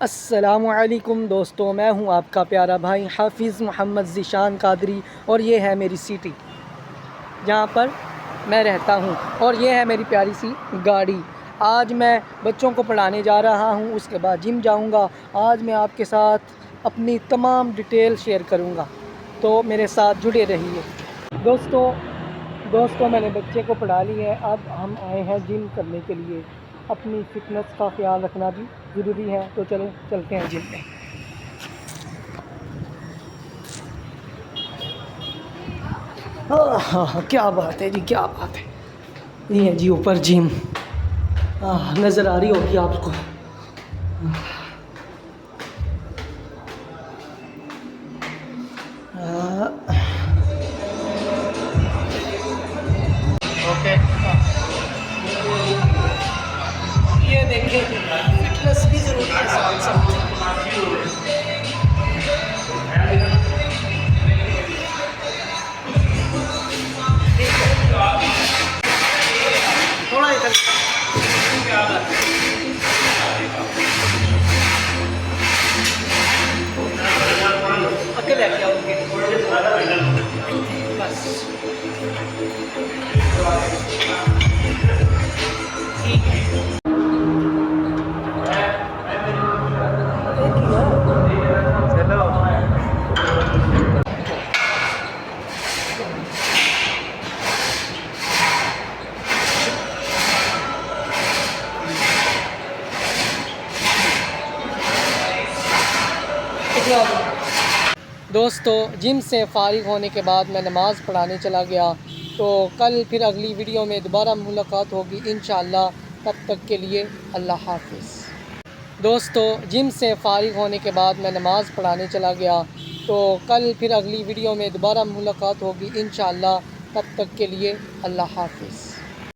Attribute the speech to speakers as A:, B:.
A: अस्सलामुअलैकुम दोस्तों, मैं हूं आपका प्यारा भाई हाफिज़ मोहम्मद ज़ीशान कादरी और ये है मेरी सिटी जहां पर मैं रहता हूं और ये है मेरी प्यारी सी गाड़ी। आज मैं बच्चों को पढ़ाने जा रहा हूं, उसके बाद जिम जाऊंगा। आज मैं आपके साथ अपनी तमाम डिटेल शेयर करूंगा, तो मेरे साथ जुड़े रहिए। दोस्तों मैंने बच्चे को पढ़ा ली है। अब हम आए हैं जिम करने के लिए। अपनी फ़िटनेस का ख्याल रखना भी ज़रूरी है, तो चलते हैं जिम में। हाँ, क्या बात है जी, क्या बात है। ये है जी ऊपर जिम, नज़र आ रही होगी आपको। ओके, ये देखिए फिटनेस भी ज़रूरी है साथ साथ। थोड़ा इधर अकेले लेके आओगे बस। ठीक है, दोस्तों जिम से फ़ारिग होने के बाद मैं नमाज़ पढ़ाने चला गया। तो कल फिर अगली वीडियो में दोबारा मुलाकात होगी इंशाअल्लाह। तब तक के लिए अल्लाह हाफ़िज़। दोस्तों जिम से फ़ारिग होने के बाद मैं नमाज़ पढ़ाने चला गया। तो कल फिर अगली वीडियो में दोबारा मुलाकात होगी इंशाअल्लाह। तब तक के लिए अल्लाह हाफ़िज़।